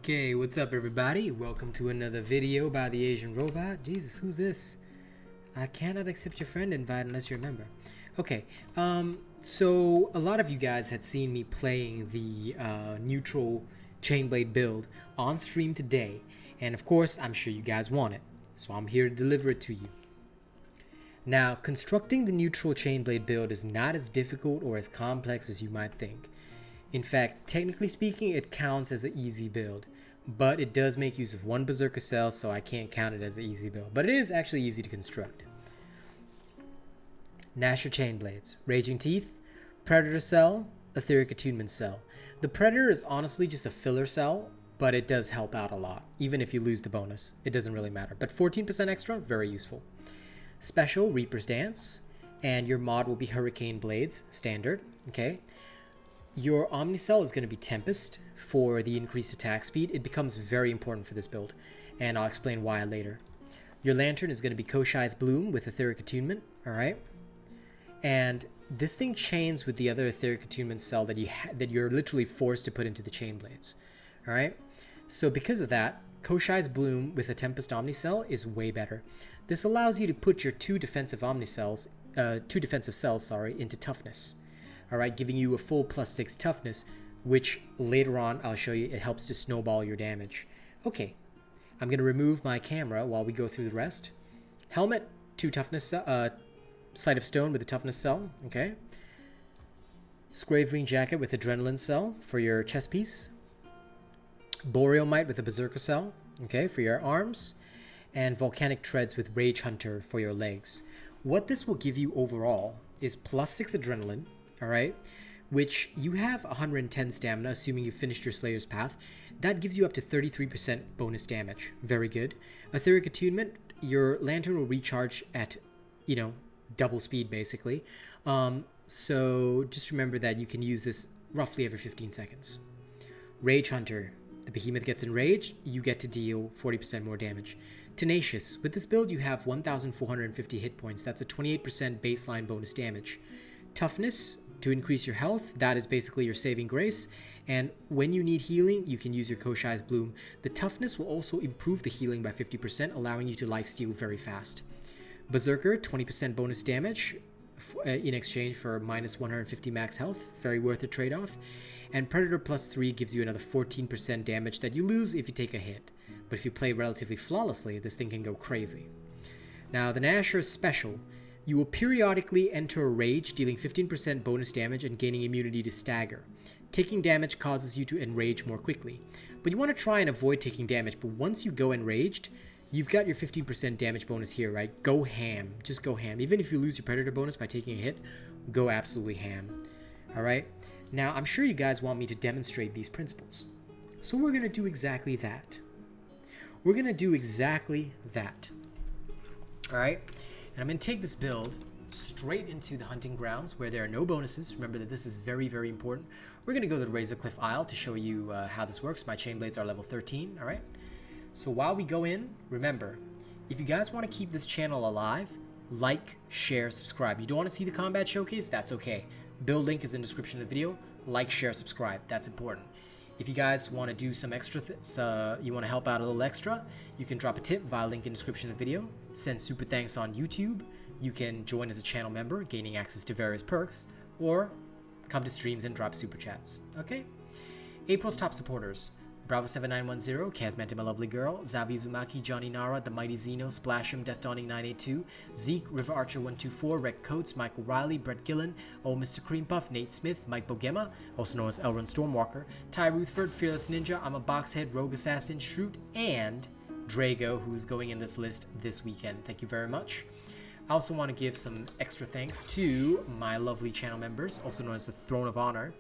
Okay, what's up everybody? Welcome to another video by the Asian Robot. Jesus, who's this? I cannot accept your friend invite unless you're a member. Okay, so a lot of you guys had seen me playing the neutral chainblade build on stream today. And of course, I'm sure you guys want it. So I'm here to deliver it to you. Now, constructing the neutral chainblade build is not as difficult or as complex as you might think. In fact, technically speaking, it counts as an easy build, but it does make use of one berserker cell, so I can't count it as an easy build, but it is actually easy to construct. Gnasher chainblades, Raging Teeth, Predator cell, Etheric Attunement cell. The Predator is honestly just a filler cell, but it does help out a lot. Even if you lose the bonus, it doesn't really matter. But 14% extra, very useful. Special, Reaper's Dance, and your mod will be Hurricane Blades, standard, okay? Your Omnicell is going to be Tempest for the increased attack speed. It becomes very important for this build, and I'll explain why later. Your Lantern is going to be Koshai's Bloom with Etheric Attunement, alright? And this thing chains with the other Etheric Attunement cell that you're literally forced to put into the chain blades, alright? So because of that, Koshai's Bloom with a Tempest Omnicell is way better. This allows you to put your two defensive cells, into toughness. Alright, giving you a full +6 toughness, which later on I'll show you it helps to snowball your damage. Okay, I'm going to remove my camera while we go through the rest. Helmet, 2 toughness, Sight of Stone with a toughness cell, okay. Scravewing Jacket with Adrenaline cell for your chest piece. Boreal Might with a Berserker cell, okay, for your arms. And Volcanic Treads with Rage Hunter for your legs. What this will give you overall is +6 Adrenaline, alright, which you have 110 stamina, assuming you finished your Slayer's Path. That gives you up to 33% bonus damage. Very good. Etheric Attunement, your Lantern will recharge at, double speed, basically. So just remember that you can use this roughly every 15 seconds. Rage Hunter, the behemoth gets enraged, you get to deal 40% more damage. Tenacious, with this build you have 1,450 hit points. That's a 28% baseline bonus damage. Toughness, to increase your health, that is basically your saving grace, and when you need healing, you can use your Koshai's Bloom. The toughness will also improve the healing by 50%, allowing you to lifesteal very fast. Berserker, 20% bonus damage in exchange for -150 max health, very worth a trade-off. And Predator +3 gives you another 14% damage that you lose if you take a hit. But if you play relatively flawlessly, this thing can go crazy. Now, the Gnasher special. You will periodically enter a rage, dealing 15% bonus damage and gaining immunity to stagger. Taking damage causes you to enrage more quickly. But you want to try and avoid taking damage, but once you go enraged, you've got your 15% damage bonus here, right? Go ham. Just go ham. Even if you lose your Predator bonus by taking a hit, go absolutely ham. Alright? Now, I'm sure you guys want me to demonstrate these principles. So we're going to do exactly that. We're going to do exactly that. Alright? And I'm going to take this build straight into the hunting grounds where there are no bonuses. Remember that this is very, very important. We're going to go to the Razor Cliff Isle to show you how this works. My chain blades are level 13, alright? So while we go in, remember, if you guys want to keep this channel alive, like, share, subscribe. You don't want to see the combat showcase? That's okay. Build link is in the description of the video. Like, share, subscribe. That's important. If you guys want to do some extra, you want to help out a little extra, you can drop a tip via link in the description of the video. Send super thanks on YouTube. You can join as a channel member, gaining access to various perks, or come to streams and drop super chats. Okay? April's top supporters. Bravo7910, Kazmanta My Lovely Girl, Zavi Uzumaki, Johnny Nara, The Mighty Zeno, Splash'em, Death Dawning 982, Zeke, River Archer 124, Rec Coates, Michael Riley, Brett Gillen, Old Mr. Cream Puff, Nate Smith, Mike Bogema, also known as Elrond Stormwalker, Ty Ruthford, Fearless Ninja, I'm a Boxhead, Rogue Assassin, Shroot, and Drago, who's going in this list this weekend. Thank you very much. I also want to give some extra thanks to my lovely channel members, also known as the Throne of Honor.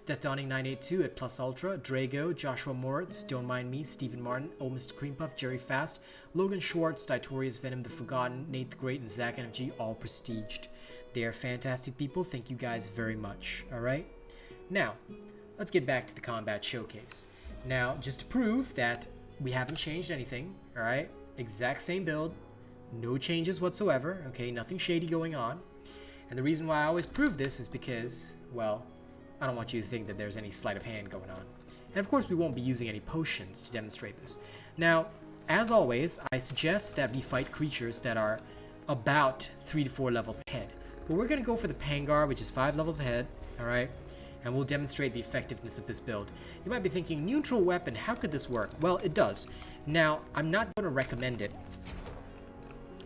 Death Dawning 982 at Plus Ultra, Drago, Joshua Moritz, Don't Mind Me, Stephen Martin, Old Mr. Cream Puff, Jerry Fast, Logan Schwartz, Ditorius Venom, The Forgotten, Nate the Great, and Zach NFG, all prestiged. They are fantastic people. Thank you guys very much. Alright? Now, let's get back to the combat showcase. Now, just to prove that we haven't changed anything, alright? Exact same build, no changes whatsoever, okay? Nothing shady going on. And the reason why I always prove this is because, well, I don't want you to think that there's any sleight of hand going on. And of course, we won't be using any potions to demonstrate this. Now, as always, I suggest that we fight creatures that are about 3 to 4 levels ahead. But we're going to go for the Pangar, which is 5 levels ahead, alright? And we'll demonstrate the effectiveness of this build. You might be thinking, neutral weapon, how could this work? Well, it does. Now, I'm not going to recommend it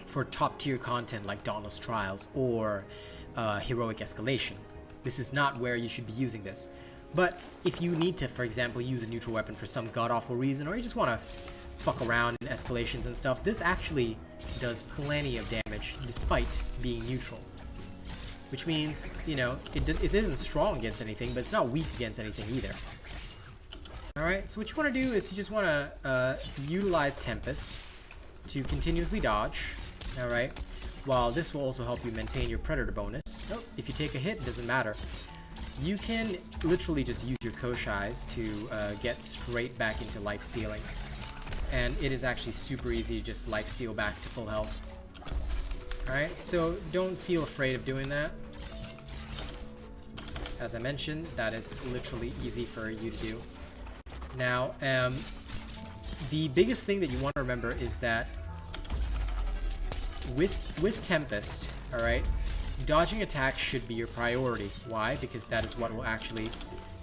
for top tier content like Dauntless Trials or Heroic Escalation. This is not where you should be using this. But if you need to, for example, use a neutral weapon for some god-awful reason, or you just want to fuck around in escalations and stuff, this actually does plenty of damage despite being neutral. Which means, you know, it isn't strong against anything, but it's not weak against anything either. Alright, so what you want to do is you just want to utilize Tempest to continuously dodge. Alright, while this will also help you maintain your Predator bonus. Oh, if you take a hit, it doesn't matter. You can literally just use your Koshais to get straight back into life stealing. And it is actually super easy to just life steal back to full health. Alright, so don't feel afraid of doing that. As I mentioned, that is literally easy for you to do. Now, the biggest thing that you want to remember is that with Tempest, alright, dodging attacks should be your priority. Why? Because that is what will actually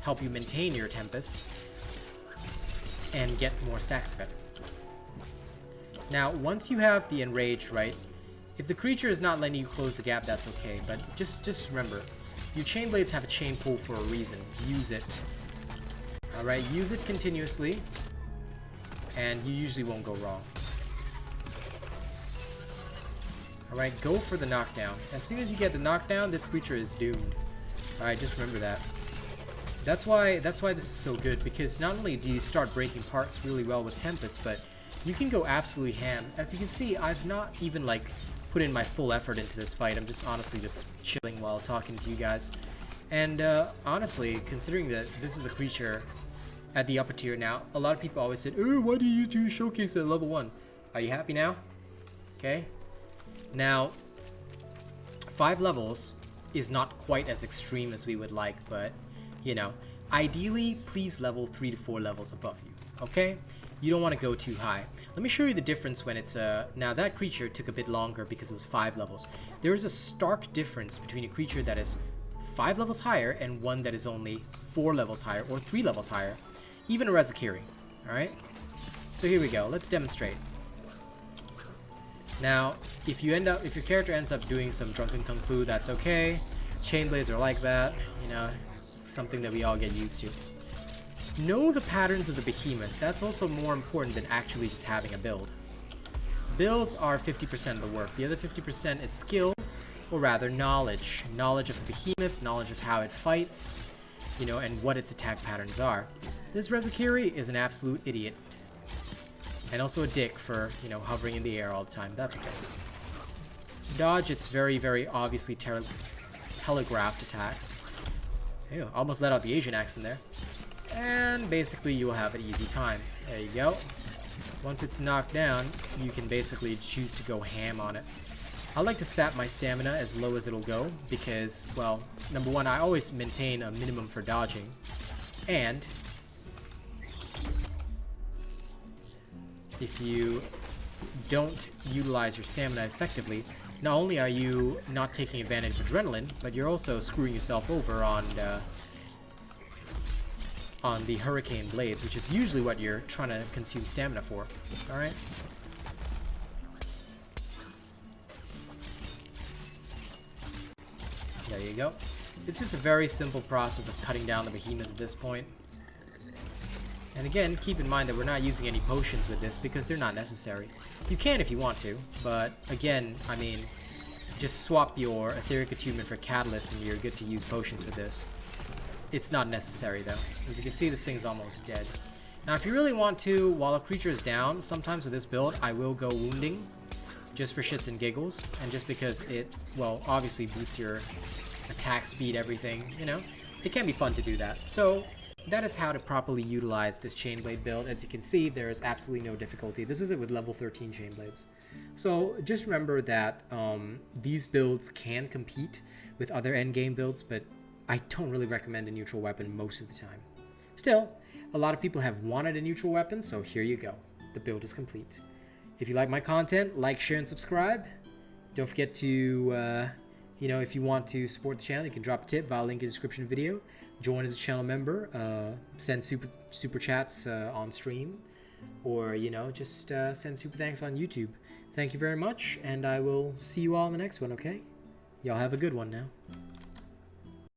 help you maintain your Tempest and get more stacks of it. Now, once you have the Enrage, right, if the creature is not letting you close the gap, that's okay, but just remember, your chain blades have a chain pull for a reason. Use it. Alright, use it continuously, and you usually won't go wrong. Alright, go for the knockdown. As soon as you get the knockdown, this creature is doomed. Alright, just remember that. That's why this is so good, because not only do you start breaking parts really well with Tempest, but you can go absolutely ham. As you can see, I've not even like put in my full effort into this fight. I'm just honestly just chilling while talking to you guys. And honestly, considering that this is a creature at the upper tier now, a lot of people always said, "Oh, why do you do showcase at level 1? Are you happy now? Okay. Now, 5 levels is not quite as extreme as we would like, but, you know, ideally, please level 3 to 4 levels above you, okay? You don't want to go too high. Let me show you the difference when it's now that creature took a bit longer because it was 5 levels. There is a stark difference between a creature that is 5 levels higher and one that is only 4 levels higher or 3 levels higher. Even a Rezakiri, alright? So here we go, let's demonstrate. Now, if your character ends up doing some drunken kung fu, that's okay. Chain blades are like that, you know, it's something that we all get used to. Know the patterns of the behemoth. That's also more important than actually just having a build. Builds are 50% of the work. The other 50% is skill, or rather knowledge. Knowledge of the behemoth, knowledge of how it fights, you know, and what its attack patterns are. This Rezakiri is an absolute idiot. And also a dick for, you know, hovering in the air all the time. That's okay. Dodge, it's very, very obviously telegraphed attacks. Ew, almost let out the Asian accent there. And basically you will have an easy time. There you go. Once it's knocked down, you can basically choose to go ham on it. I like to sap my stamina as low as it'll go because, well, number one, I always maintain a minimum for dodging. And if you don't utilize your stamina effectively, not only are you not taking advantage of adrenaline, but you're also screwing yourself over on the Hurricane Blades, which is usually what you're trying to consume stamina for. Alright? There you go. It's just a very simple process of cutting down the behemoth at this point. And again, keep in mind that we're not using any potions with this because they're not necessary. You can if you want to, but again, I mean, just swap your Etheric Attunement for Catalyst and you're good to use potions with this. It's not necessary though. As you can see, this thing's almost dead. Now if you really want to, while a creature is down, sometimes with this build, I will go wounding, just for shits and giggles, and just because it, well, obviously boosts your attack speed, everything, you know? It can be fun to do that. So, that is how to properly utilize this Chainblade build. As you can see, there is absolutely no difficulty. This is it with level 13 Chainblades. So, just remember that these builds can compete with other endgame builds, but I don't really recommend a neutral weapon most of the time. Still, A lot of people have wanted a neutral weapon, so here you go. The build is complete. If you like my content, like, share, and subscribe. Don't forget to, if you want to support the channel, you can drop a tip via link in the description of the video. Join as a channel member. Send super chats on stream. Or, just send super thanks on YouTube. Thank you very much, and I will see you all in the next one, okay? Y'all have a good one now.